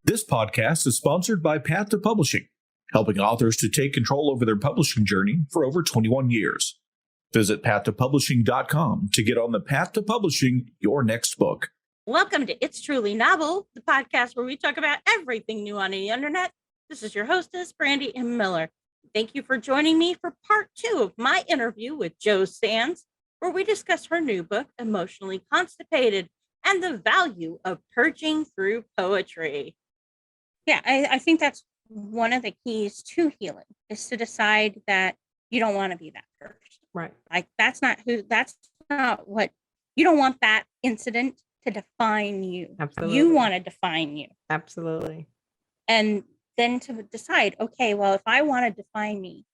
This podcast is sponsored by Path to Publishing, helping authors to take control over their publishing journey for over 21 years. Visit pathtopublishing.com to get on the path to publishing your next book. Welcome to It's Truly Novel, the podcast where we talk about everything new on the internet. This is your hostess, Brandy M. Miller. Thank you for joining me for part 2 of my interview with Jo Sands, where we discuss her new book, Emotionally Constipated, and the value of purging through poetry. Yeah, I think that's one of the keys to healing, is to decide that you don't want to be that person. Right. Like that's not what, you don't want that incident to define you. Absolutely. You want to define you. Absolutely. And then to decide, okay, well, if I want to define me,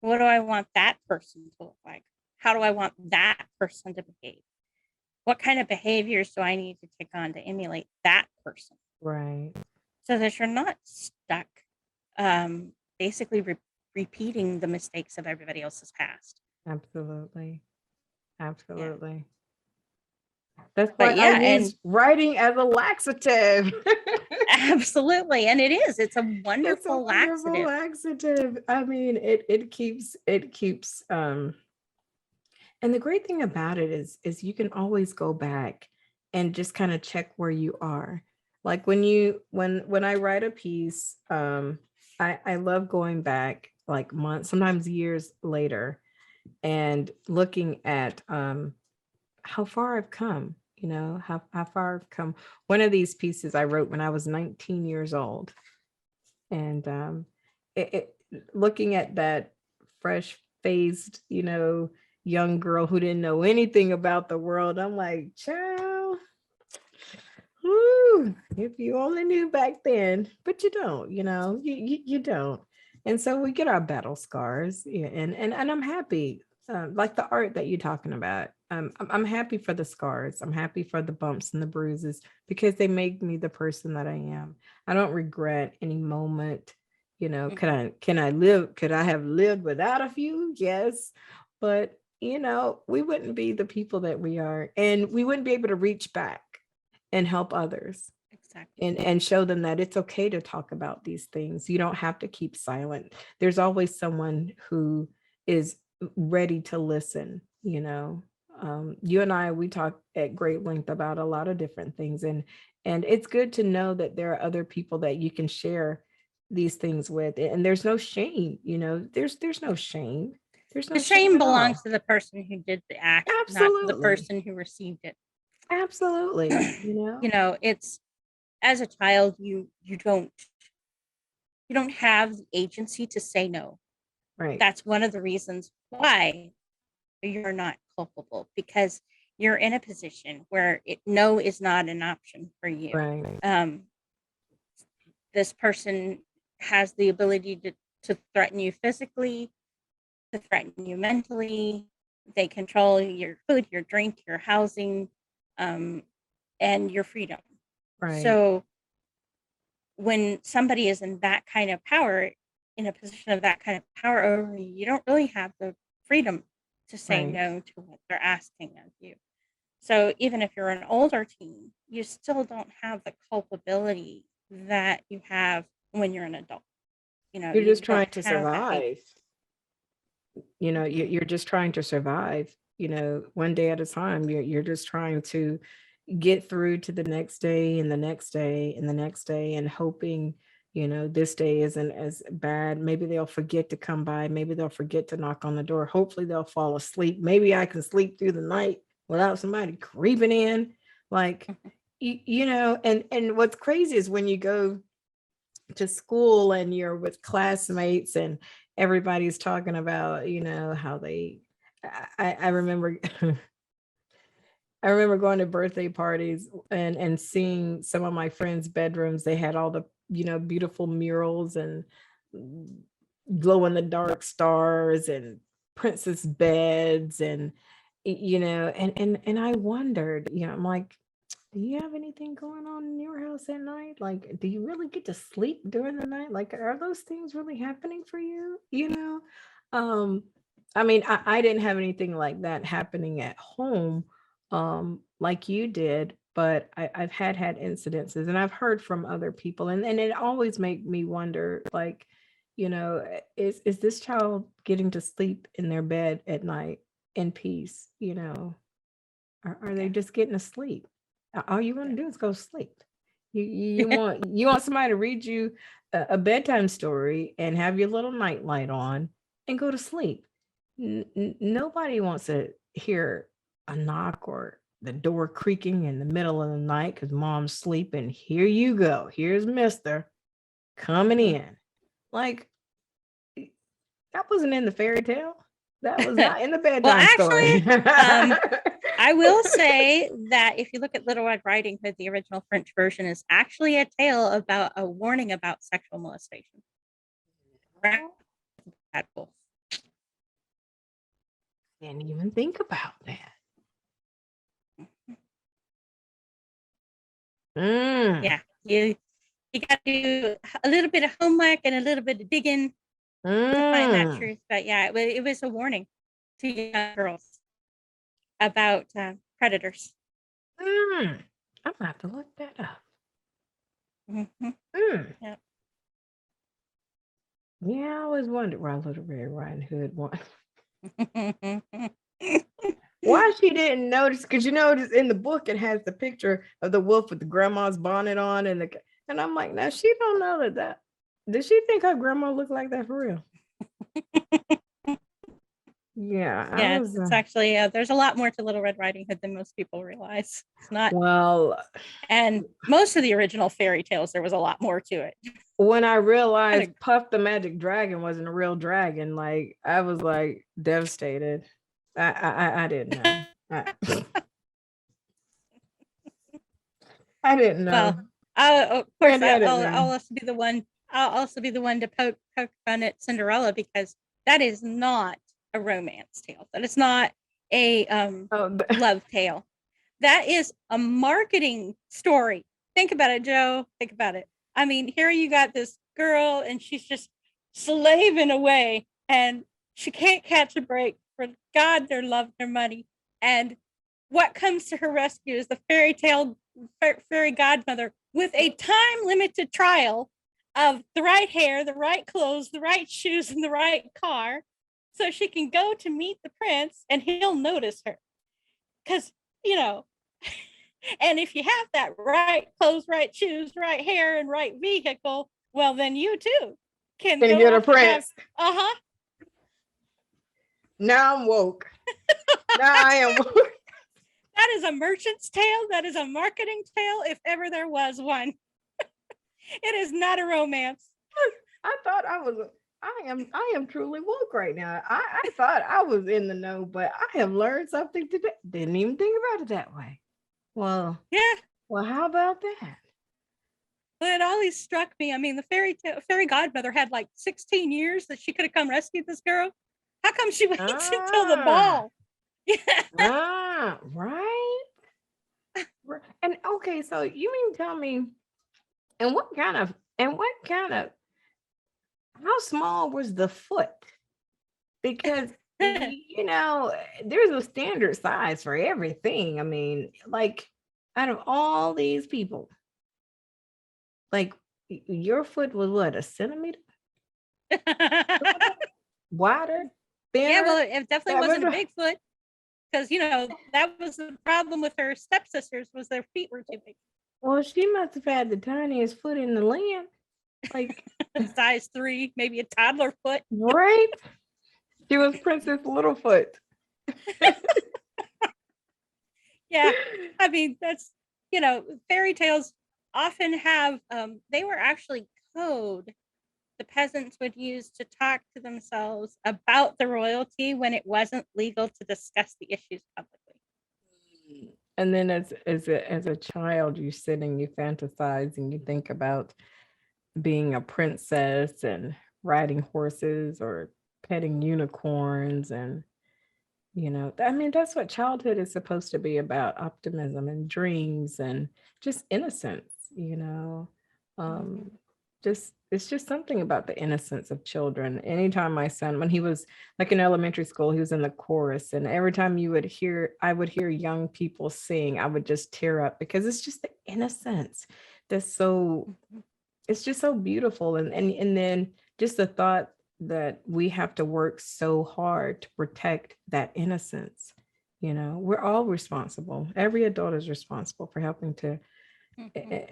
what do I want that person to look like? How do I want that person to behave? What kind of behaviors do I need to take on to emulate that person? Right. So that you're not stuck basically repeating the mistakes of everybody else's past. Absolutely. Absolutely. Yeah. That's why I use writing as a laxative. Absolutely. And it's a wonderful laxative. I mean, it keeps and the great thing about it is you can always go back and just kind of check where you are. Like when I write a piece, I love going back like months, sometimes years later, and looking at how far I've come, how far I've come. One of these pieces I wrote when I was 19 years old. And looking at that fresh-faced, young girl who didn't know anything about the world, I'm like, child, whoo, if you only knew back then, but you don't, you don't. And so we get our battle scars, and I'm happy, like the art that you're talking about. I'm happy for the scars. I'm happy for the bumps and the bruises because they make me the person that I am. I don't regret any moment. Could I have lived without a few? Yes. But, we wouldn't be the people that we are, and we wouldn't be able to reach back and help others. Exactly. And show them that it's okay to talk about these things. You don't have to keep silent. There's always someone who is ready to listen. You and I, we talk at great length about a lot of different things, and it's good to know that there are other people that you can share these things with, and there's no shame. There's no shame. There's no the shame belongs to the person who did the act, absolutely, not the person who received it. Absolutely. It's, as a child, you don't have the agency to say no. Right. That's one of the reasons why you're not culpable, because you're in a position where no is not an option for you. Right. This person has the ability to threaten you physically, to threaten you mentally. They control your food, your drink, your housing, and your freedom. Right. So when somebody is in that kind of power, in a position of that kind of power over you, you don't really have the freedom to say no to what they're asking of you. So even if you're an older teen, you still don't have the culpability that you have when you're an adult. You're just trying to survive. You're just trying to survive, one day at a time. You're just trying to get through to the next day and the next day and the next day, and hoping, this day isn't as bad. Maybe they'll forget to come by. Maybe they'll forget to knock on the door. Hopefully they'll fall asleep. Maybe I can sleep through the night without somebody creeping in. Like, and what's crazy is when you go to school and you're with classmates and everybody's talking about, how they, I remember I remember going to birthday parties and seeing some of my friends' bedrooms. They had all the, beautiful murals and glow in the dark stars and princess beds and, and I wondered, I'm like, do you have anything going on in your house at night? Like, do you really get to sleep during the night? Like, are those things really happening for you? I mean, I didn't have anything like that happening at home, like you did, but I've had incidences, and I've heard from other people, and it always make me wonder, like, is this child getting to sleep in their bed at night in peace? Are they just getting to sleep? All you want to do is go to sleep. You want somebody to read you a bedtime story and have your little night light on and go to sleep. Nobody wants to hear a knock or the door creaking in the middle of the night because mom's sleeping. Here you go. Here's Mister coming in. Like, that wasn't in the fairy tale. That was not in the bedtime story. I will say that if you look at Little Red Riding Hood, the original French version is actually a tale about a warning about sexual molestation. Didn't even think about that. Yeah, you got to do a little bit of homework and a little bit of digging to find that truth. But yeah, it was a warning to young girls about predators. I'm gonna have to look that up. Yeah. Yeah, I always wondered why Little Red Riding Hood won. Why she didn't notice, because notice in the book it has the picture of the wolf with the grandma's bonnet on, and I'm like, now she don't know that. Did she think her grandma looked like that for real? Yeah, it's actually there's a lot more to Little Red Riding Hood than most people realize. It's not and most of the original fairy tales, there was a lot more to it. When I realized Puff the Magic Dragon wasn't a real dragon, like, I was like devastated. I didn't know. I didn't know. Well, of course, I'll also be the one. I'll also be the one to poke fun at Cinderella, because that is not a romance tale. That is not a love tale. That is a marketing story. Think about it, Joe. Think about it. I mean, here you got this girl, and she's just slaving away, and she can't catch a break. For God, their love, their money. And what comes to her rescue is the fairy godmother with a time-limited trial of the right hair, the right clothes, the right shoes, and the right car, so she can go to meet the prince, and he'll notice her. Because, and if you have that right clothes, right shoes, right hair, and right vehicle, well, then you too can get a prince. Now I'm woke. Now I am woke. That is a merchant's tale. That is a marketing tale, if ever there was one. It is not a romance. I thought I am truly woke right now. I thought I was in the know, but I have learned something today. Didn't even think about it that way. Well, yeah. Well, how about that? Well, it always struck me. I mean, the fairy godmother had like 16 years that she could have come rescue this girl. How come she waits until the ball? Right. And okay, so you mean tell me, and what kind of, how small was the foot? Because there's a standard size for everything. I mean, like, out of all these people, like, your foot was what, a centimeter wider? Thinner, yeah, well, it definitely wasn't a big foot, because that was the problem with her stepsisters, was their feet were too big. Well, she must have had the tiniest foot in the land, like size 3, maybe a toddler foot. Right? She was Princess Littlefoot. Yeah, I mean, that's fairy tales often have they were actually code the peasants would use to talk to themselves about the royalty when it wasn't legal to discuss the issues publicly. And then as a child, you sit and you fantasize and you think about being a princess and riding horses or petting unicorns, and I mean, that's what childhood is supposed to be about: optimism and dreams and just innocence. it's just something about the innocence of children. Anytime my son, when he was like in elementary school, he was in the chorus, and every time I would hear young people sing, I would just tear up because it's just the innocence that's so, it's just so beautiful. And then just the thought that we have to work so hard to protect that innocence. We're all responsible. Every adult is responsible for helping to.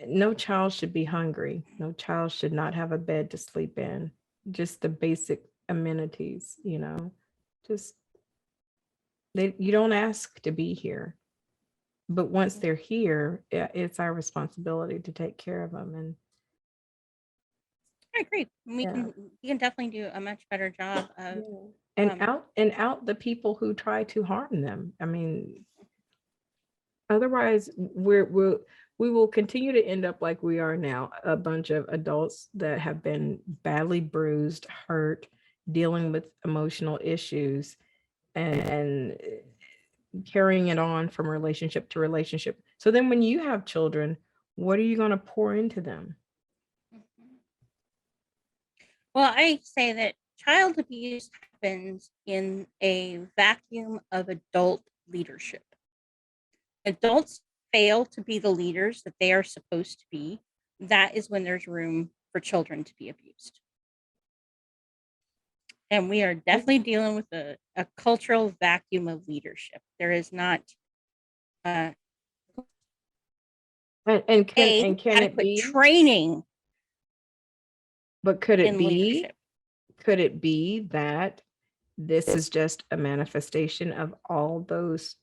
No child should be hungry. No child should not have a bed to sleep in. Just the basic amenities, just you don't ask to be here. But once they're here, it's our responsibility to take care of them. And I agree. We can definitely do a much better job of out the people who try to harm them. I mean, otherwise we will continue to end up like we are now, a bunch of adults that have been badly bruised, hurt, dealing with emotional issues, and carrying it on from relationship to relationship. So then when you have children, what are you going to pour into them? Well, I say that child abuse happens in a vacuum of adult leadership. Adults fail to be the leaders that they are supposed to be. That is when there's room for children to be abused. And we are definitely dealing with a cultural vacuum of leadership. There is not and can it be training? But could it be leadership. Could it be that this is just a manifestation of all those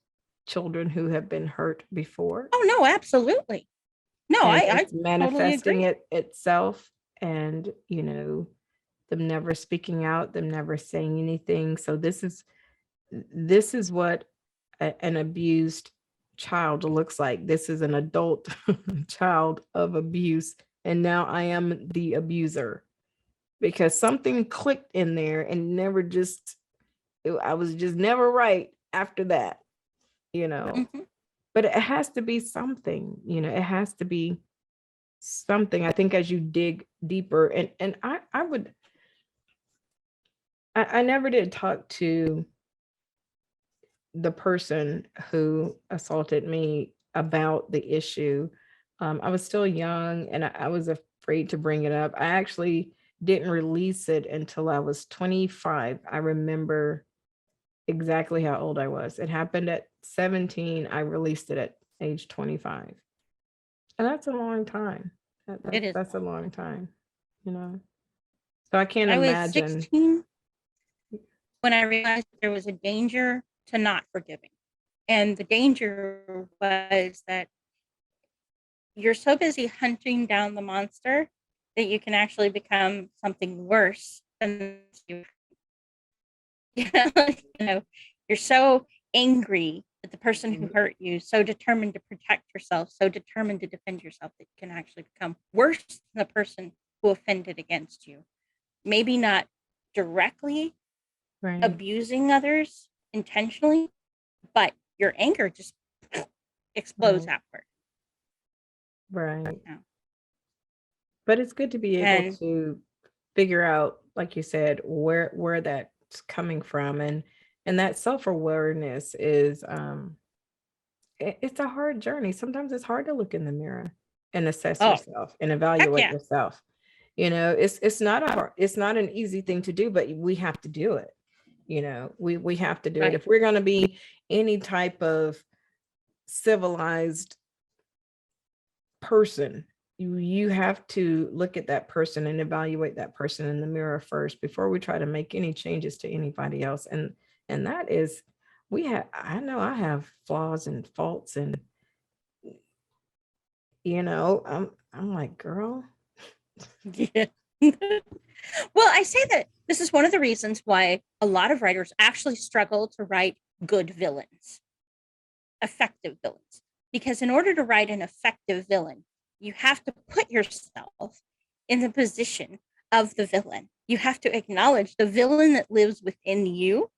children who have been hurt before? Oh no, absolutely. No, I manifesting totally itself, and them never speaking out, them never saying anything. So this is what an abused child looks like. This is an adult child of abuse, and now I am the abuser because something clicked in there and I was just never right after that. But it has to be something. It has to be something. I think as you dig deeper, and I never did talk to the person who assaulted me about the issue. I was still young and I was afraid to bring it up. I actually didn't release it until I was 25. I remember exactly how old I was. It happened at 17. I released it at age 25. And that's a long time. That's a long time, So I can't imagine. I was 16 when I realized there was a danger to not forgiving. And the danger was that you're so busy hunting down the monster that you can actually become something worse than you. You're so angry at the person who hurt you, so determined to protect yourself, so determined to defend yourself that you can actually become worse than the person who offended against you. Maybe not directly abusing others intentionally, but your anger just explodes outward. Right. But it's good to be able to figure out, like you said, where that's coming from, and that self-awareness is it's a hard journey. Sometimes it's hard to look in the mirror and assess yourself and evaluate yourself. It's not an easy thing to do, but we have to do it. We have to do it if we're going to be any type of civilized person. You have to look at that person and evaluate that person in the mirror first before we try to make any changes to anybody else. And that is, I know I have flaws and faults, and I'm like, girl. Yeah. Well, I say that this is one of the reasons why a lot of writers actually struggle to write good villains, effective villains, because in order to write an effective villain, you have to put yourself in the position of the villain. You have to acknowledge the villain that lives within you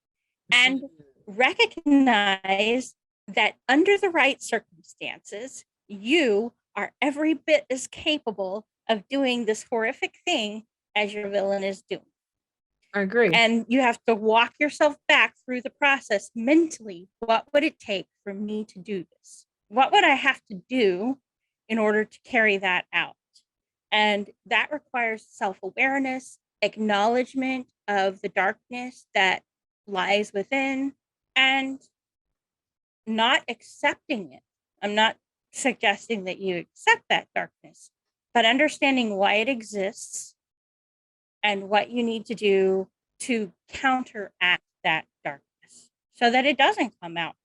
and recognize that under the right circumstances, you are every bit as capable of doing this horrific thing as your villain is doing. I agree. And you have to walk yourself back through the process mentally. What would it take for me to do this? What would I have to do in order to carry that out? And that requires self-awareness, acknowledgement of the darkness that lies within, and not accepting it. I'm not suggesting that you accept that darkness, but understanding why it exists and what you need to do to counteract that darkness so that it doesn't come out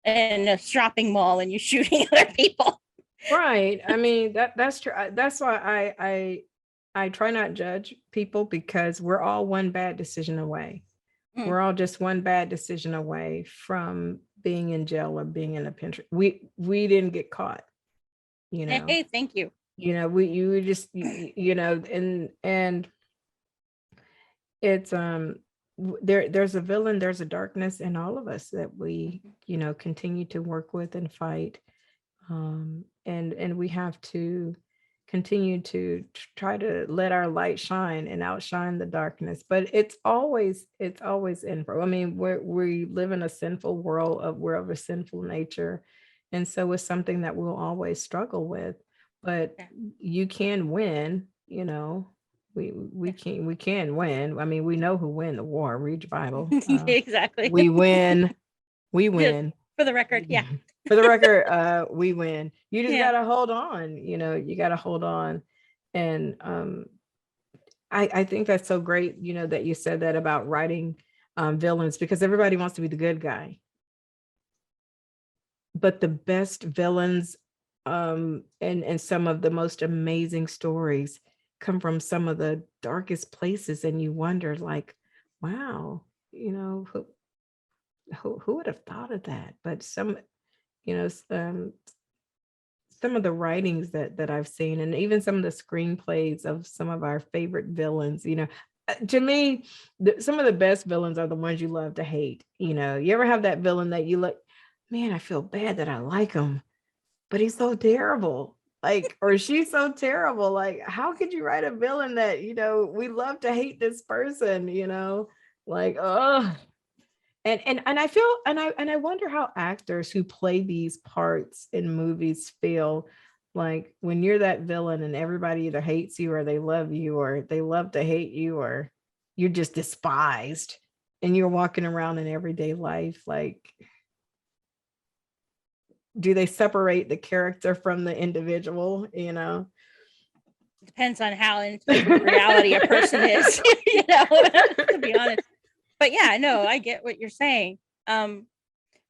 in a shopping mall and you shooting other people. Right. I mean, that's true. That's why I try not judge people, because we're all one bad decision away. Mm. We're all just one bad decision away from being in jail or being in a penitentiary. We didn't get caught, you know. Hey, thank you. You know, you just you know, and it's there's a villain, there's a darkness in all of us that we, you know, continue to work with and fight. And we have to continue to try to let our light shine and outshine the darkness. But it's always in. I mean, we live in a sinful world, we're of a sinful nature, and so it's something that we'll always struggle with. But you can win. You know, we can win. I mean, we know who win the war. Read your Bible. Exactly. We win. We win. For the record, yeah. For the record, we win. You just Yeah. gotta hold on, you know, you gotta hold on. And I think that's so great, you know, that you said that about writing villains, because everybody wants to be the good guy. But the best villains and some of the most amazing stories come from some of the darkest places, and you wonder, like, wow, you know, who would have thought of that? But some, you know, some of the writings that I've seen, and even some of the screenplays of some of our favorite villains, you know, to me, some of the best villains are the ones you love to hate. You know, you ever have that villain that you like, man, I feel bad that I like him, but he's so terrible. Like, or she's so terrible. Like, how could you write a villain that, you know, we love to hate this person, you know, like, oh. And I feel, and I wonder how actors who play these parts in movies feel like when you're that villain and everybody either hates you or they love you, or they love to hate you, or you're just despised and you're walking around in everyday life. Like, do they separate the character from the individual, you know? Depends on how into reality a person is, you know, to be honest. But yeah, no, I get what you're saying. But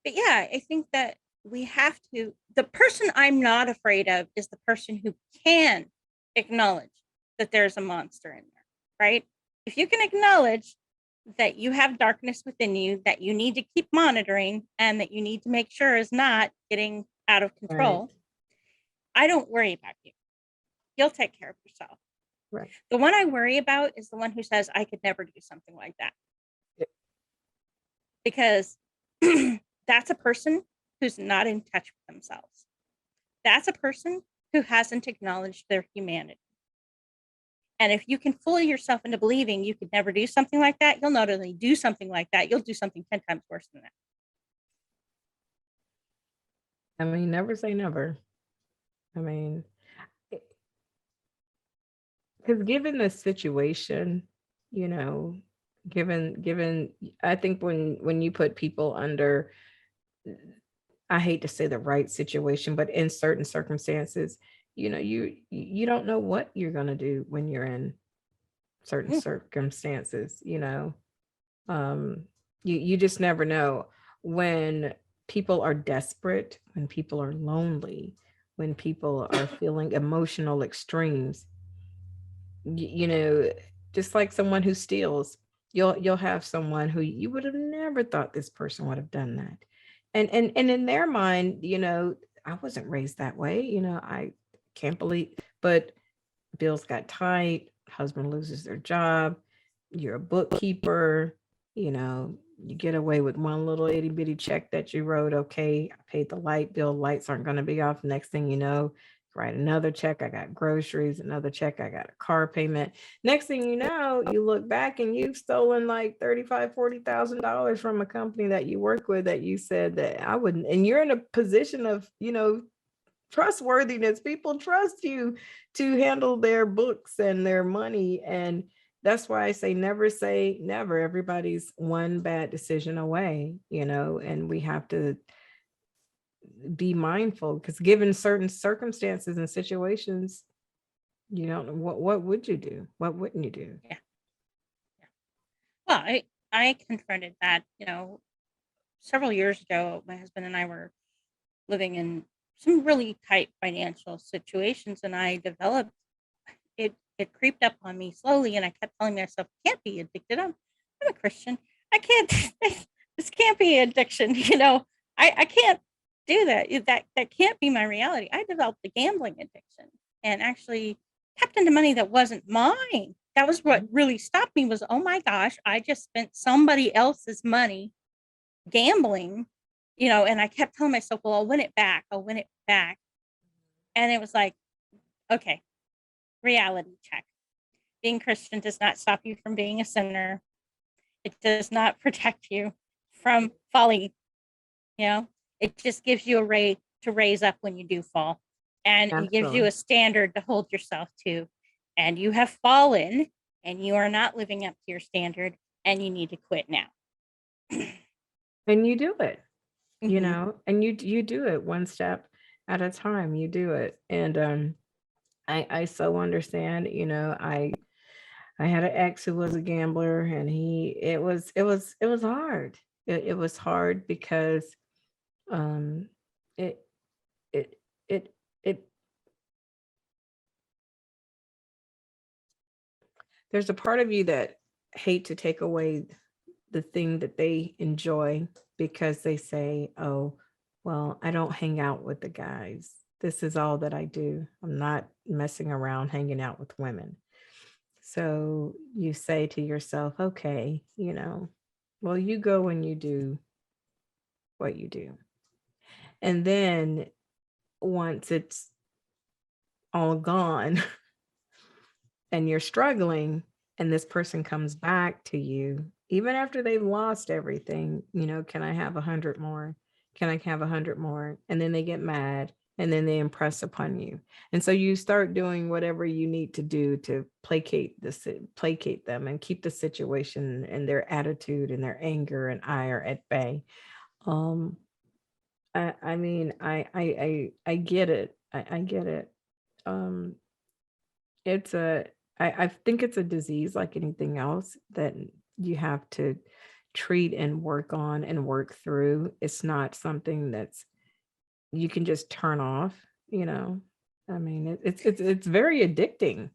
yeah, I think that we have to, the person I'm not afraid of is the person who can acknowledge that there's a monster in there, right? If you can acknowledge that you have darkness within you that you need to keep monitoring and that you need to make sure is not getting out of control, right, I don't worry about you. You'll take care of yourself. Right. The one I worry about is the one who says, I could never do something like that. Because that's a person who's not in touch with themselves. That's a person who hasn't acknowledged their humanity. And if you can fool yourself into believing you could never do something like that, you'll not only do something like that, you'll do something 10 times worse than that. I mean, never say never. I mean, because given the situation, you know, given I think when you put people under, I hate to say the right situation, but in certain circumstances, you know, you don't know what you're going to do when you're in certain circumstances, you know. You just never know. When people are desperate, when people are lonely, when people are feeling emotional extremes, you know, just like someone who steals, you'll have someone who you would have never thought this person would have done that. And in their mind, you know, I wasn't raised that way, you know, I can't believe, but bills got tight, husband loses their job, you're a bookkeeper, you know, you get away with one little itty bitty check that you wrote. Okay, I paid the light bill, lights aren't going to be off. Next thing you know, write another check. I got groceries, another check. I got a car payment. Next thing you know, you look back and you've stolen like $35,000-$40,000 from a company that you work with that you said that I wouldn't. And you're in a position of, trustworthiness. People trust you to handle their books and their money. And that's why I say never. Everybody's one bad decision away, and we have to be mindful, because given certain circumstances and situations, you don't know what would you do? What wouldn't you do? Yeah. Well, I confronted that, several years ago. My husband and I were living in some really tight financial situations, and I developed it creeped up on me slowly, and I kept telling myself, I can't be addicted. I'm a Christian. I can't this can't be addiction, I can't do that. That can't be my reality. I developed a gambling addiction and actually tapped into money that wasn't mine. That was what really stopped me, was, oh my gosh, I just spent somebody else's money gambling, and I kept telling myself, well, I'll win it back. And it was like, okay, reality check. Being Christian does not stop you from being a sinner. It does not protect you from falling. It just gives you a ray to raise up when you do fall. And it gives you a standard to hold yourself to. And you have fallen and you are not living up to your standard, and you need to quit now. And you do it, Mhm. and you do it one step at a time. You do it. And I so understand. I had an ex who was a gambler, and it was hard. It was hard because um it it it it there's a part of you that hate to take away the thing that they enjoy, because they say, oh, well, I don't hang out with the guys. This is all that I do. I'm not messing around hanging out with women. So you say to yourself, okay, well, you go and you do what you do. And then once it's all gone and you're struggling, and this person comes back to you, even after they've lost everything, can I have 100 more? Can I have 100 more? And then they get mad, and then they impress upon you. And so you start doing whatever you need to do to placate them and keep the situation and their attitude and their anger and ire at bay. Um, I mean, I get it. I get it. Um, it's I think it's a disease like anything else that you have to treat and work on and work through. It's not something that's you can just turn off. I mean, it's very addicting.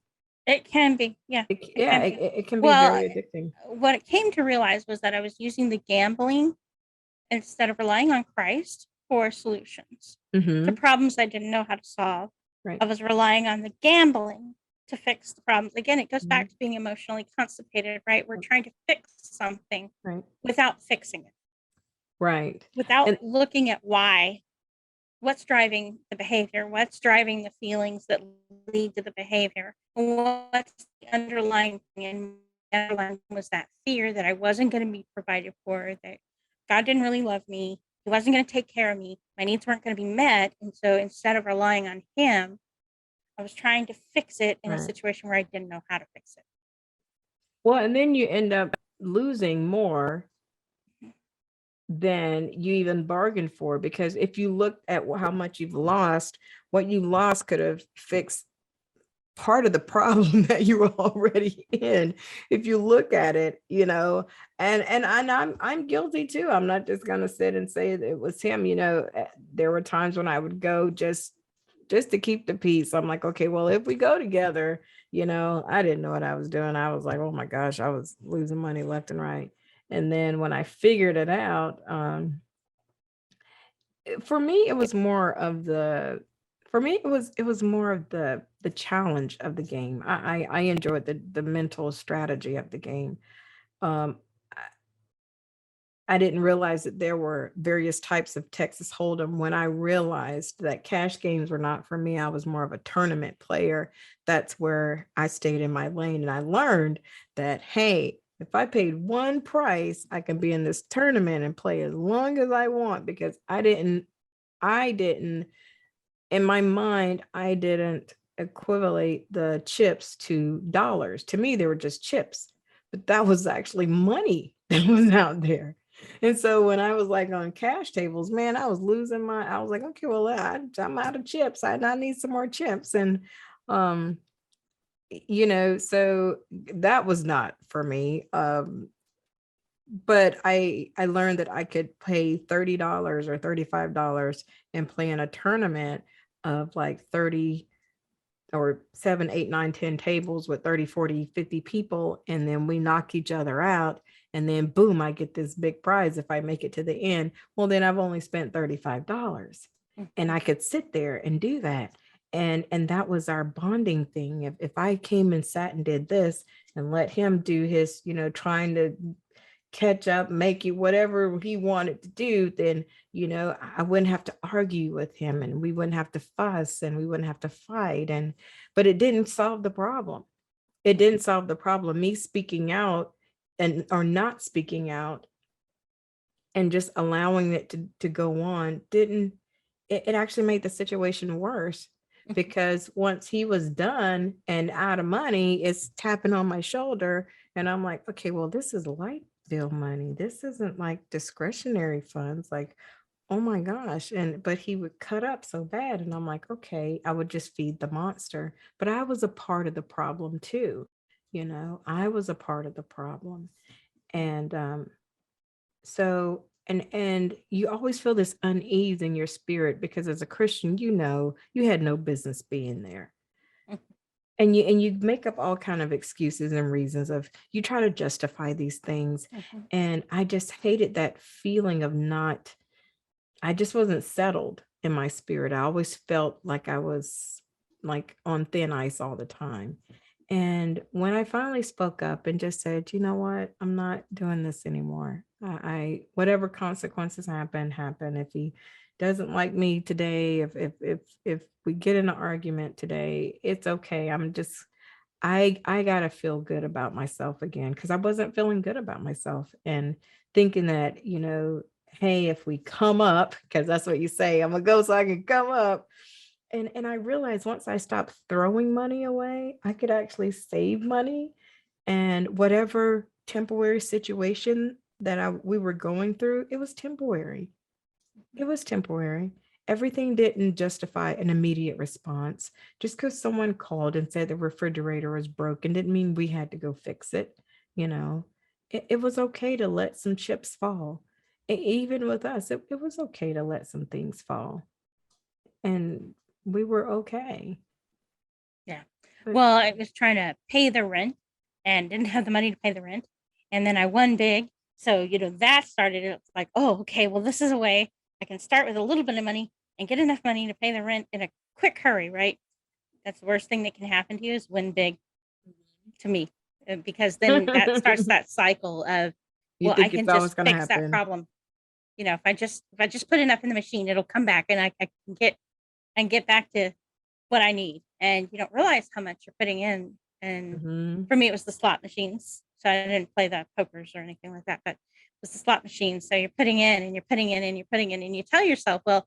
It can be, yeah. It can be. It can be Well, very addicting. what it came to realize was that I was using the gambling instead of relying on Christ for solutions to problems I didn't know how to solve. Right. I was relying on the gambling to fix the problems. Again, it goes back to being emotionally constipated, right? We're trying to fix something without fixing it. Right. Without looking at what's driving the behavior, what's driving the feelings that lead to the behavior, what's the underlying thing. And the underlying was that fear that I wasn't going to be provided for, that God didn't really love me, He wasn't going to take care of me, my needs weren't going to be met. And so instead of relying on Him, I was trying to fix it in a situation where I didn't know how to fix it. Well, and then you end up losing more than you even bargained for, because if you look at how much you've lost, what you lost could have fixed part of the problem that you were already in, if you look at it, and I'm guilty too. I'm not just gonna sit and say it was him. There were times when I would go just to keep the peace. I'm like, okay, well, if we go together, I didn't know what I was doing. I was like, oh my gosh, I was losing money left and right. And then when I figured it out, for me, it was more of the challenge of the game. I enjoyed the mental strategy of the game. Um, I didn't realize that there were various types of Texas Hold'em. When I realized that cash games were not for me, I was more of a tournament player. That's where I stayed in my lane. And I learned that, hey, if I paid one price, I can be in this tournament and play as long as I want, because I didn't, in my mind, I didn't equivalate the chips to dollars. To me, they were just chips, but that was actually money that was out there. And so when I was like on cash tables, man, I was losing I was like, okay, well, I'm out of chips. I need some more chips. And, so that was not for me. But I learned that I could pay $30 or $35 and play in a tournament of like 30 or 7, 8, 9, 10 tables with 30, 40, 50 people. And then we knock each other out. And then boom, I get this big prize if I make it to the end. Well, then I've only spent $35 and I could sit there and do that. And that was our bonding thing. If I came and sat and did this and let him do his, trying to catch up, make you whatever he wanted to do, then, I wouldn't have to argue with him, and we wouldn't have to fuss, and we wouldn't have to fight. But it didn't solve the problem. It didn't solve the problem. Me speaking out or not speaking out and just allowing it to go on it actually made the situation worse, because once he was done and out of money, it's tapping on my shoulder. And I'm like, okay, well, this is light bill money. This isn't like discretionary funds. Like, oh my gosh. But he would cut up so bad. And I'm like, okay, I would just feed the monster. But I was a part of the problem too. I was a part of the problem. And so and you always feel this unease in your spirit, because as a Christian, you had no business being there. And you make up all kind of excuses and reasons of, you try to justify these things. And I just hated that feeling of I just wasn't settled in my spirit. I always felt like I was like on thin ice all the time. And when I finally spoke up and just said, you know what, I'm not doing this anymore. Whatever consequences happen. If he doesn't like me today, if we get in an argument today, it's okay. I gotta feel good about myself again, because I wasn't feeling good about myself, and thinking that, hey, if we come up, because that's what you say, I'm gonna go so I can come up. And I realized once I stopped throwing money away, I could actually save money. And whatever temporary situation that we were going through, it was temporary. It was temporary. Everything didn't justify an immediate response. Just because someone called and said the refrigerator was broken didn't mean we had to go fix it. It was okay to let some chips fall. Even with us, it was okay to let some things fall. And we were okay. Yeah. Well, I was trying to pay the rent and didn't have the money to pay the rent. And then I won big. So, that started, it's like, oh, okay, well, this is a way I can start with a little bit of money and get enough money to pay the rent in a quick hurry, right? That's the worst thing that can happen to you, is win big, to me, because then that starts that cycle of, well, I can just fix that problem. If I just put enough in the machine, it'll come back, and I can get back to what I need. And you don't realize how much you're putting in. And for me, it was the slot machines. So I didn't play the pokers or anything like that, but it was the slot machines. So you're putting in and you're putting in and you're putting in, and you tell yourself, well,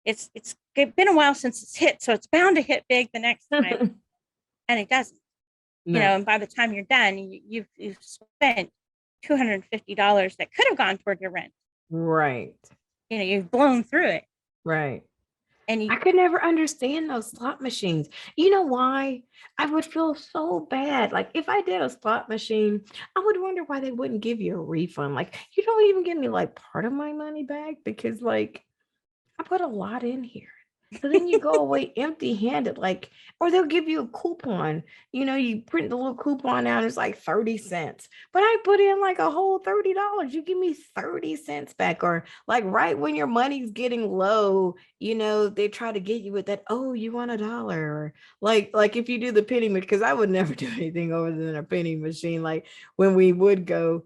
it's been a while since it's hit, so it's bound to hit big the next time. And it doesn't. No. And by the time you're done, you've spent $250 that could have gone toward your rent. Right. You've blown through it. Right. And I could never understand those slot machines. You know why? I would feel so bad. Like if I did a slot machine, I would wonder why they wouldn't give you a refund. Like, you don't even give me like part of my money back, because like I put a lot in here. So then you go away empty-handed, like, or they'll give you a coupon. You print the little coupon out, it's like 30 cents. But I put in like a whole $30. You give me 30 cents back. Or like right when your money's getting low, they try to get you with that, oh, you want $1. Or like if you do the penny machine, because I would never do anything over than a penny machine. Like when we would go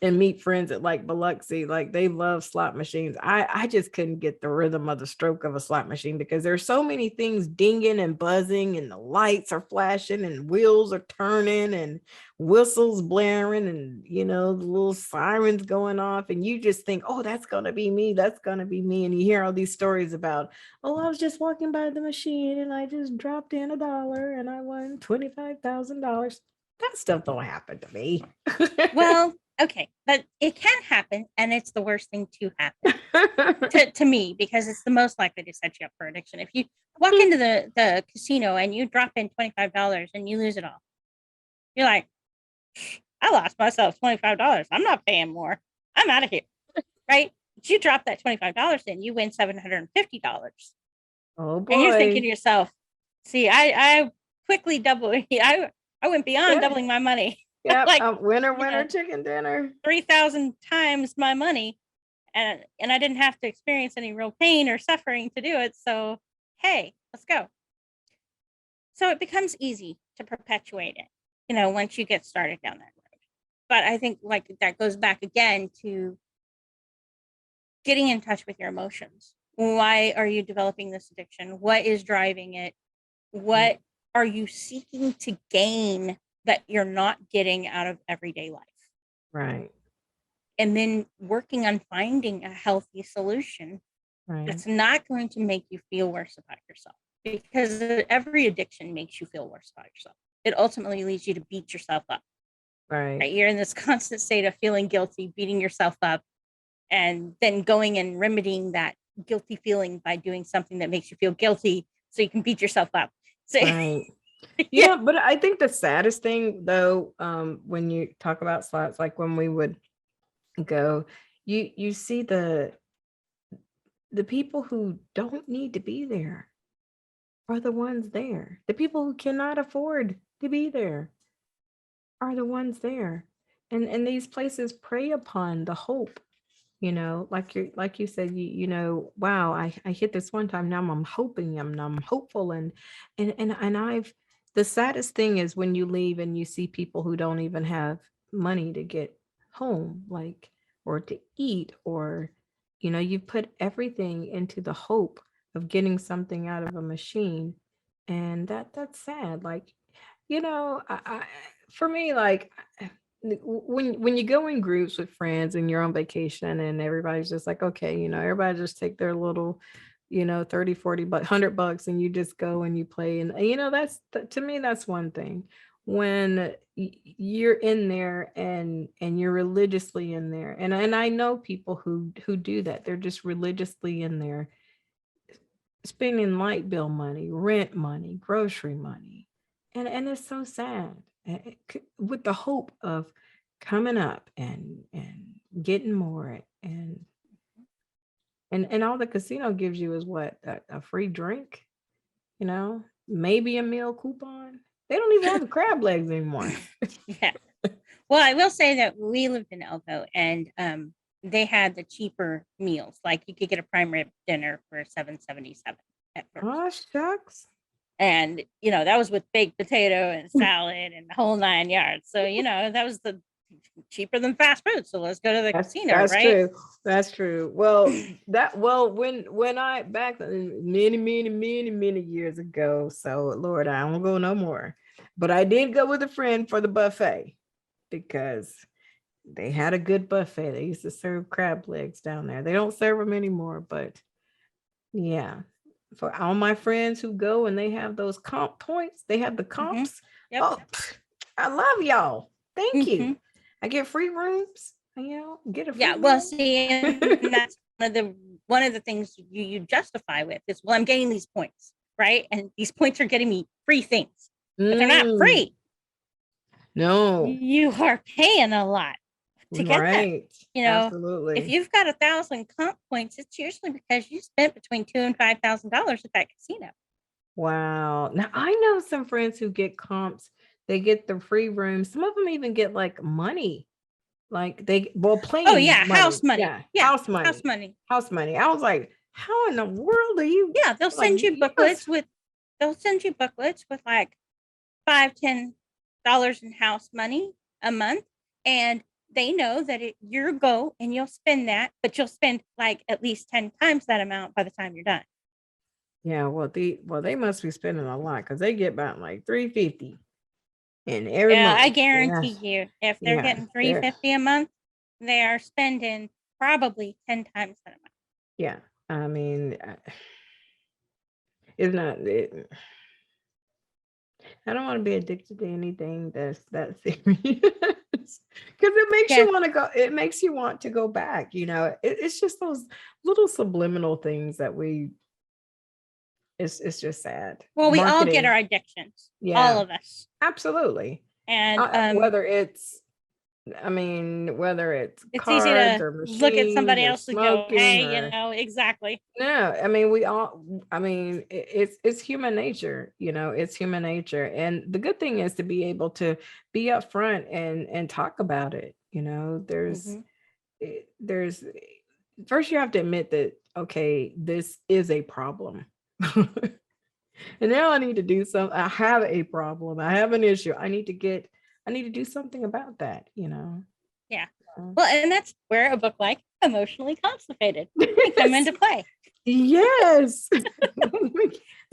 and meet friends at like Biloxi, like they love slot machines. I just couldn't get the rhythm of the stroke of a slot machine because there's so many things dinging and buzzing and the lights are flashing and wheels are turning and whistles blaring and the little sirens going off and you just think, oh, that's gonna be me, that's gonna be me. And you hear all these stories about, oh, I was just walking by the machine and I just dropped in $1 and I won $25,000. That stuff don't happen to me. Well, okay, but it can happen, and it's the worst thing to happen to me because it's the most likely to set you up for addiction. If you walk into the casino and you drop in $25 and you lose it all, you're like, I lost myself $25. I'm not paying more. I'm out of here, right? But you drop that $25 in, you win $750. Oh boy! And you're thinking to yourself, see, I quickly doubled. I went beyond doubling my money. Yeah, like winner, chicken dinner. 3,000 times my money. And I didn't have to experience any real pain or suffering to do it. So, hey, let's go. So it becomes easy to perpetuate it, once you get started down that road. But I think like that goes back again to getting in touch with your emotions. Why are you developing this addiction? What is driving it? What are you seeking to gain that you're not getting out of everyday life? Right. And then working on finding a healthy solution that's not going to make you feel worse about yourself, because every addiction makes you feel worse about yourself. It ultimately leads you to beat yourself up. Right? You're in this constant state of feeling guilty, beating yourself up, and then going and remedying that guilty feeling by doing something that makes you feel guilty so you can beat yourself up. So, yeah, but I think the saddest thing though, when you talk about slots, like when we would go, you see the people who don't need to be there are the ones there. The people who cannot afford to be there are the ones there. And these places prey upon the hope, like you said, wow, I hit this one time, now I'm hoping, I'm hopeful. And the saddest thing is when you leave and you see people who don't even have money to get home, like, or to eat, or, you put everything into the hope of getting something out of a machine. And that's sad. Like, for me, like, when you go in groups with friends and you're on vacation and everybody's just like, okay, everybody just take their little, 30, 40 bucks, $100, and you just go and you play. And, that's, to me, that's one thing. When you're in there and you're religiously in there. And I know people who do that. They're just religiously in there, spending light bill money, rent money, grocery money. And it's so sad, with the hope of coming up and getting more. And all the casino gives you is what? A free drink, maybe a meal coupon. They don't even have the crab legs anymore. Yeah. Well, I will say that we lived in Elko, and they had the cheaper meals. Like you could get a prime rib dinner for $7.77 at first. Oh, shucks. And, that was with baked potato and salad and the whole 9 yards. So, that was the cheaper than fast food. So let's go to the casino, that's right? True. That's true. Well, when I, back many years ago, so Lord, I don't go no more. But I did go with a friend for the buffet because they had a good buffet. They used to serve crab legs down there. They don't serve them anymore, but yeah. For all my friends who go and they have those comp points, they have the comps. Yep. Oh, I love y'all. Thank you. I get free rooms. Get a free room. Well, see, and that's one of the things you justify with is, well, I'm getting these points, right? And these points are getting me free things, but they're not free. No, you are paying a lot to get that. Absolutely. If you've got 1,000 comp points, it's usually because you spent between $2,000 and $5,000 at that casino. Wow. Now I know some friends who get comps. They get the free rooms. Some of them even get like money. Like playing. Oh yeah, money. house money. Yeah, house money. House money. I was like, how in the world are you? Yeah, they'll send you booklets with like $5-10 in house money a month, and they know that you go and you'll spend that, but you'll spend like at least 10 times that amount by the time you're done. Yeah, well, they must be spending a lot because they get about like $350 in every Yeah, month. I guarantee you, if they're Yeah, getting they're- $350 a month, they are spending probably 10 times that amount. yeah. I mean, it's not. I don't want to be addicted to anything that's that serious because it makes Yeah. you want to go. It makes you want to go back. You know, it's just those little subliminal things that we. It's just sad. Well, we all get Marketing. our addictions, Yeah. all of us. Absolutely. And whether it's, I mean, whether it's cards easy to or machines look at somebody or else and go, smoking hey, or, you know, exactly. no, I mean, we all, I mean, it's human nature, you know, it's human nature. And the good thing is to be able to be upfront and talk about it. You know, there's first you have to admit that, okay, this is a problem. And now I need to do something. I have a problem. I have an issue. I need to do something about that, you know? Yeah. Well, and that's where a book like Emotionally Constipated can come into play. Yes. let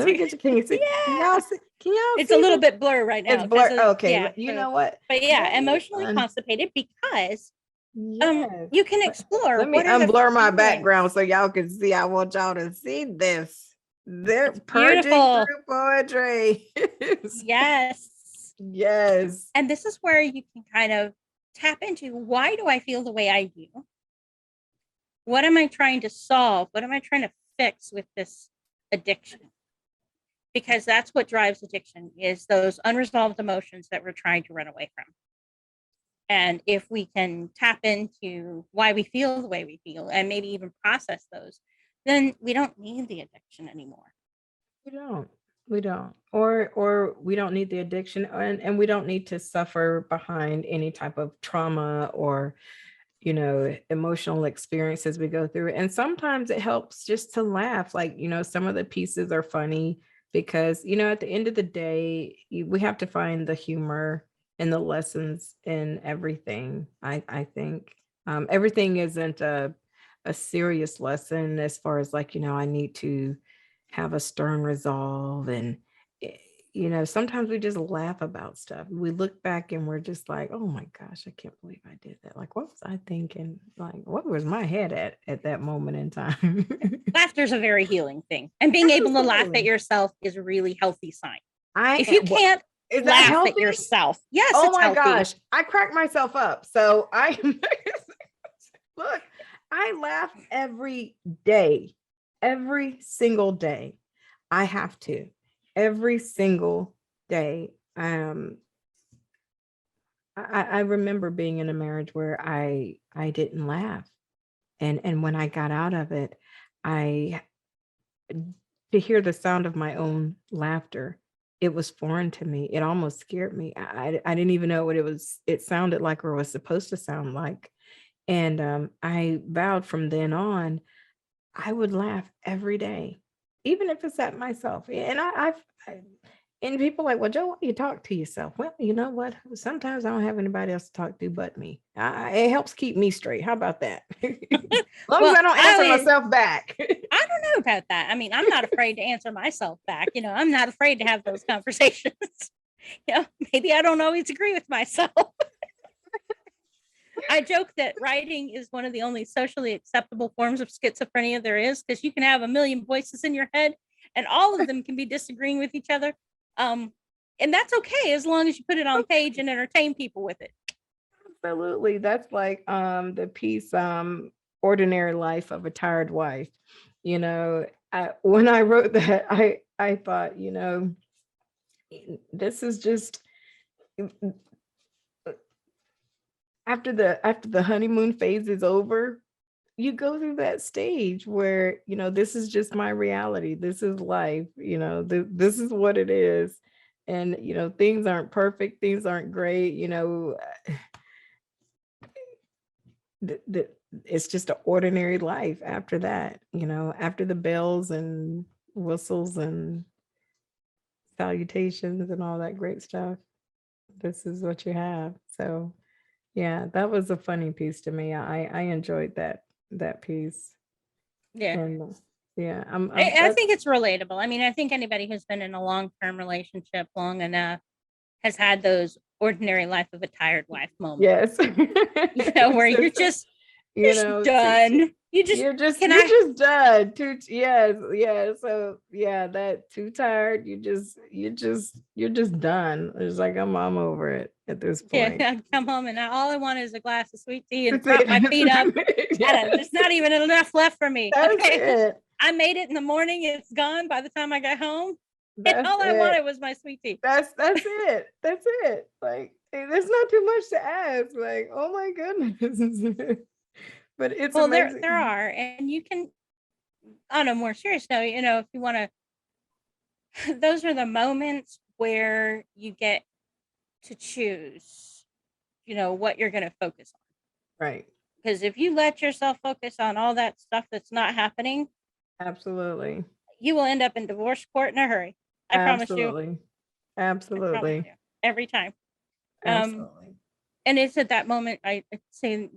me get you. Can you see? Yeah. Can y'all It's see a little this? bit blurry right now. It's blur. Okay. Yeah, You know what? But yeah, Emotionally Constipated because Yes. you can explore. Let me unblur my background so y'all can see. I want y'all to see this. They're purging through poetry. Yes. Yes. And this is where you can kind of tap into, why do I feel the way I do? What am I trying to solve? What am I trying to fix with this addiction? Because that's what drives addiction, is those unresolved emotions that we're trying to run away from. And if we can tap into why we feel the way we feel and maybe even process those, then we don't need the addiction anymore. We don't. Or we don't need the addiction, and we don't need to suffer behind any type of trauma or, you know, emotional experiences we go through. And sometimes it helps just to laugh. Like, you know, some of the pieces are funny because, you know, at the end of the day, we have to find the humor and the lessons in everything. I think everything isn't a serious lesson as far as like, you know, I need to have a stern resolve. And you know, sometimes we just laugh about stuff. We look back and we're just like, oh my gosh, I can't believe I did that. Like, what was I thinking? Like, what was my head at that moment in time? Laughter is a very healing thing, and being able to laugh at yourself is a really healthy sign. If you can't laugh at yourself, yes, oh my healthy. Gosh, I crack myself up. So look, I laugh every day, every single day. I have to. Every single day. I remember being in a marriage where I didn't laugh. And when I got out of it, to hear the sound of my own laughter, it was foreign to me. It almost scared me. I didn't even know what it sounded like or was supposed to sound like. And I vowed from then on, I would laugh every day, even if it's at myself. And and people are like, well, Joe, why do you talk to yourself? Well, you know what? Sometimes I don't have anybody else to talk to but me. It helps keep me straight. How about that? As long as I don't answer myself back. I don't know about that. I mean, I'm not afraid to answer myself back. You know, I'm not afraid to have those conversations. You know, maybe I don't always agree with myself. I joke that writing is one of the only socially acceptable forms of schizophrenia there is, because you can have a million voices in your head and all of them can be disagreeing with each other. And that's okay as long as you put it on page and entertain people with it. Absolutely. That's like the piece Ordinary Life of a Tired Wife. You know, when I wrote that, I thought, you know, this is just after the honeymoon phase is over, you go through that stage where, you know, this is just my reality. This is life. You know, this is what it is. And, you know, things aren't perfect. Things aren't great. You know, it's just an ordinary life after that, you know, after the bells and whistles and salutations and all that great stuff. This is what you have. So Yeah, that was a funny piece to me. I enjoyed that piece. Yeah. And yeah, I think it's relatable. I mean, I think anybody who's been in a long-term relationship long enough has had those ordinary life of a tired wife moments. yes. Where you're just you done. you're just can you're I just done. Yes. So yeah, that too tired. You're just done. It's like I'm over it at this point. I'd come home and all I want is a glass of sweet tea and That's prop it. my feet up. Yes. There's not even enough left for me. That's Okay. it. I made it in the morning. It's gone by the time I got home. And That's all I it. wanted was my sweet tea. That's it. That's it. Like there's not too much to ask. Like, oh my goodness. But it's amazing. There are, and you can, on a more serious note, if you want to, those are the moments where you get to choose, what you're going to focus on. Right. Because if you let yourself focus on all that stuff that's not happening, absolutely, you will end up in divorce court in a hurry. I promise you. Absolutely. Every time. Absolutely. And it's at that moment I say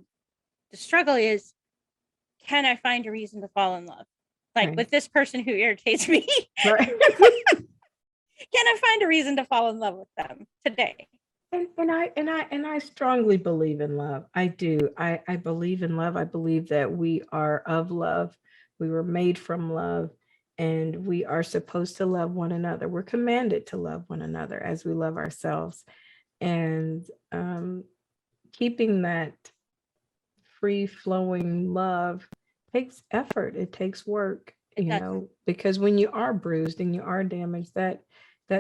the struggle is, can I find a reason to fall in love? Like right. with this person who irritates me. Right. Can I find a reason to fall in love with them today? And I strongly believe in love. I do. I believe in love. I believe that we are of love. We were made from love, and we are supposed to love one another. We're commanded to love one another as we love ourselves. And keeping that free-flowing love takes effort. It takes work, because when you are bruised and you are damaged, that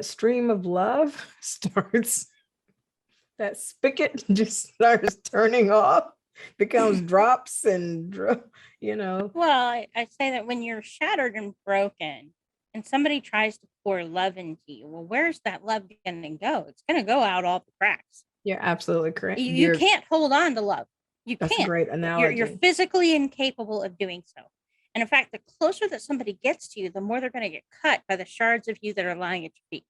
stream of love starts, that spigot just starts turning off, becomes drops and Well, I say that when you're shattered and broken and somebody tries to pour love into you, well, where's that love going to go? It's going to go out all the cracks. You're absolutely correct. You can't hold on to love. You That's can't. A great analogy. You're physically incapable of doing so. And in fact, the closer that somebody gets to you, the more they're going to get cut by the shards of you that are lying at your feet.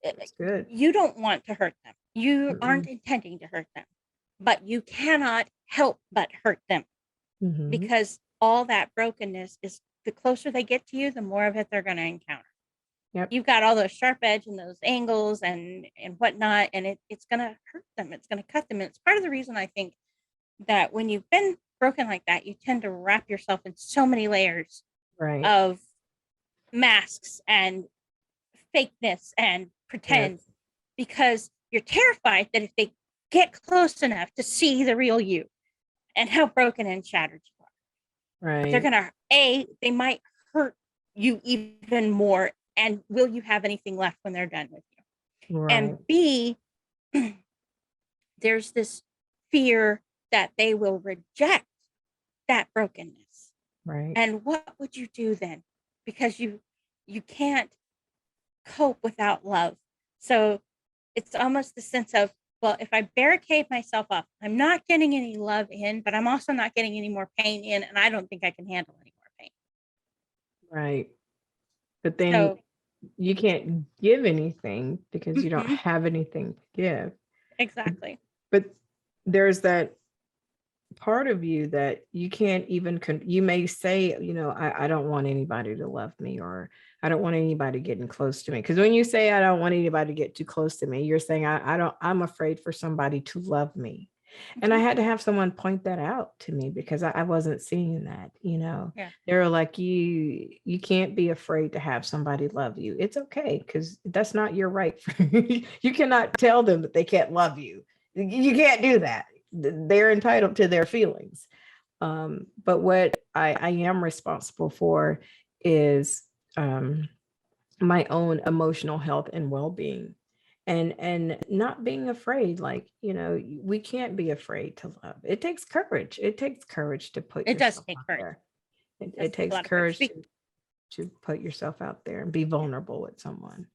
That's good. You don't want to hurt them. You aren't intending to hurt them, but you cannot help but hurt them because all that brokenness is, the closer they get to you, the more of it they're going to encounter. Yep. You've got all those sharp edge and those angles and whatnot, and it's going to hurt them. It's going to cut them. And it's part of the reason I think that when you've been broken like that, you tend to wrap yourself in so many layers of masks and fakeness and pretend, because you're terrified that if they get close enough to see the real you and how broken and shattered you are, they're gonna, they might hurt you even more, and will you have anything left when they're done with you? And B, there's this fear that they will reject that brokenness. And what would you do then? Because you can't cope without love. So it's almost the sense of, well, if I barricade myself up, I'm not getting any love in, but I'm also not getting any more pain in, and I don't think I can handle any more pain. Right. But then you can't give anything because you don't have anything to give. Exactly. But there's that part of you that you can't even, you may say, I don't want anybody to love me, or I don't want anybody getting close to me. Because when you say, I don't want anybody to get too close to me, you're saying, I'm afraid for somebody to love me. And I had to have someone point that out to me because I wasn't seeing that, They were like, you can't be afraid to have somebody love you. It's okay, because that's not your right. You cannot tell them that they can't love you. You can't do that. They're entitled to their feelings. But what I am responsible for is my own emotional health and well-being, and not being afraid. Like, we can't be afraid to love. It takes courage. It takes courage to put it does take courage there. It takes courage to put yourself out there and be vulnerable with someone.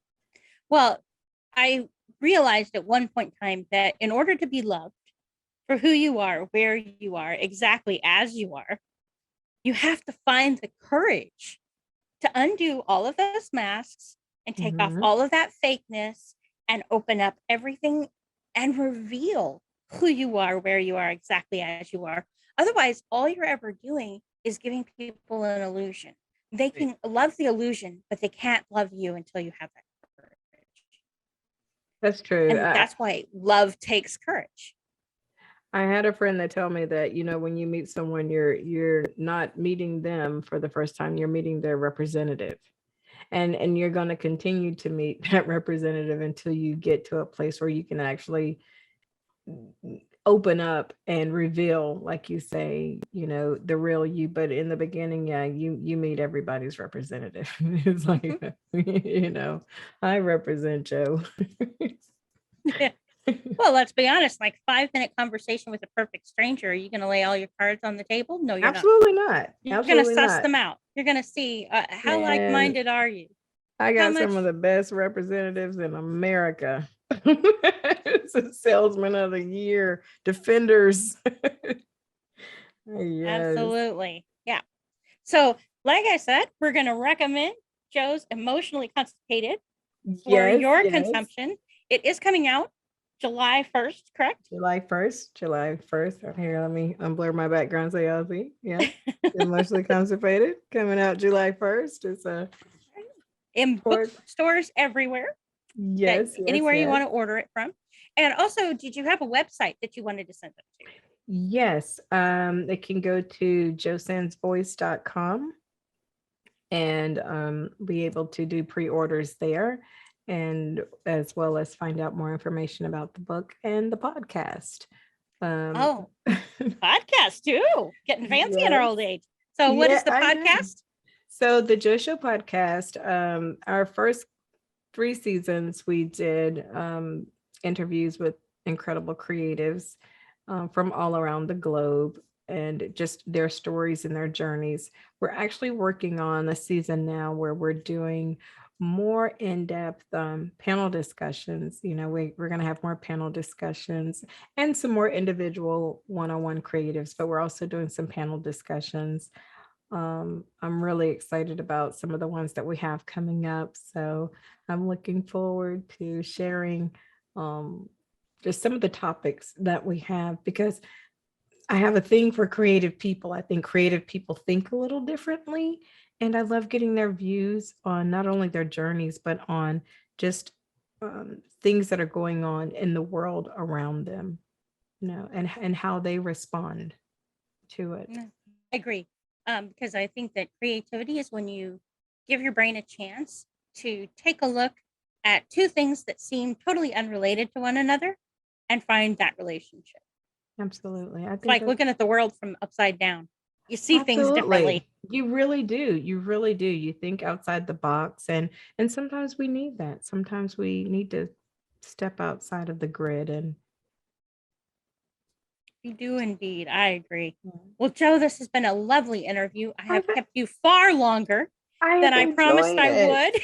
Well, I realized at one point in time that in order to be loved for who you are, where you are, exactly as you are, you have to find the courage to undo all of those masks and take off all of that fakeness and open up everything and reveal who you are, where you are, exactly as you are. Otherwise, all you're ever doing is giving people an illusion. They can love the illusion, but they can't love you until you have that courage. That's true. And that's why love takes courage. I had a friend that told me that, when you meet someone, you're not meeting them for the first time, you're meeting their representative. And you're going to continue to meet that representative until you get to a place where you can actually open up and reveal, like you say, the real you. But in the beginning, yeah, you meet everybody's representative. It's like, I represent Joe. Yeah. Well, let's be honest, like 5-minute conversation with a perfect stranger, are you going to lay all your cards on the table? No, you're Absolutely not. You're going to suss them out. You're going to see how like-minded are you? I got some of the best representatives in America. It's a salesman of the year, defenders. Yes. Absolutely. Yeah. So, like I said, we're going to recommend Joe's Emotionally Constipated for your consumption. It is coming out July 1st, correct? July 1st. Here, let me unblur my background so y'all see. Yeah. Emotionally Constipated, coming out July 1st. It's in bookstores everywhere. Yes. Anywhere you want to order it from. And also, did you have a website that you wanted to send them to? Yes. They can go to joesandsvoice.com and be able to do pre-orders there, and as well as find out more information about the book and the podcast. Podcast too. Getting fancy in our old age. So what is the podcast? So the Joe Show podcast, our first 3 seasons, we did interviews with incredible creatives from all around the globe, and just their stories and their journeys. We're actually working on a season now where we're doing more in-depth panel discussions. We're going to have more panel discussions and some more individual one-on-one creatives, but we're also doing some panel discussions. I'm really excited about some of the ones that we have coming up. So I'm looking forward to sharing just some of the topics that we have, because I have a thing for creative people. I think creative people think a little differently, and I love getting their views on not only their journeys, but on just things that are going on in the world around them, and how they respond to it. I agree. Because I think that creativity is when you give your brain a chance to take a look at 2 things that seem totally unrelated to one another and find that relationship. Absolutely. I think it's like looking at the world from upside down. You see things differently. You really do. You think outside the box, and sometimes we need that. Sometimes we need to step outside of the grid. And you do indeed. I agree. Well, Joe, this has been a lovely interview. I have kept you far longer than I promised I would.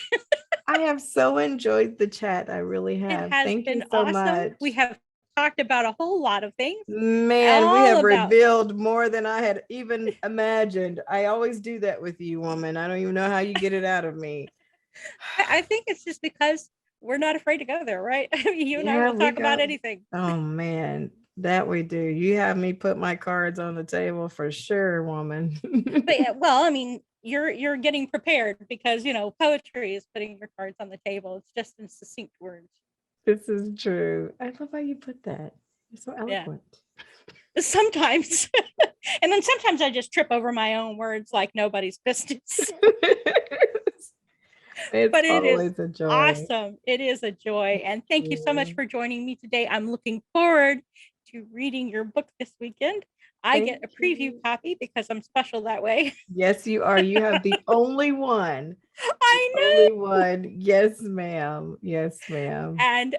I have so enjoyed the chat. I really have. Thank you so much. We have talked about a whole lot of things. Man, we have revealed more than I had even imagined. I always do that with you, woman. I don't even know how you get it out of me. I think it's just because we're not afraid to go there, right? You and I will talk about anything. Oh man, that we do. You have me put my cards on the table for sure, woman. But yeah, well, I mean, you're getting prepared because poetry is putting your cards on the table. It's just in succinct words. This is true. I love how you put that. You're so eloquent. Yeah. Sometimes. And then sometimes I just trip over my own words like nobody's business. But it is a joy. Awesome. It is a joy. And thank you so much for joining me today. I'm looking forward to reading your book this weekend. I get a preview copy because I'm special that way. Yes, you are. You have the only one. I know. Only one. Yes, ma'am. Yes, ma'am. And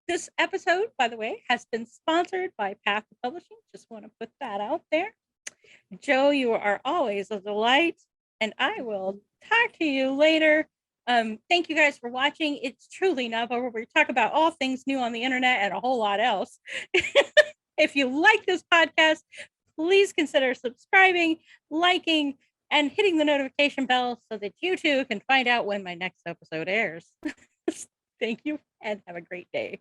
this episode, by the way, has been sponsored by Path to Publishing. Just want to put that out there. Joe, you are always a delight, and I will talk to you later. Thank you guys for watching. It's truly Nava, where we talk about all things new on the internet and a whole lot else. If you like this podcast, please consider subscribing, liking, and hitting the notification bell so that you too can find out when my next episode airs. Thank you and have a great day.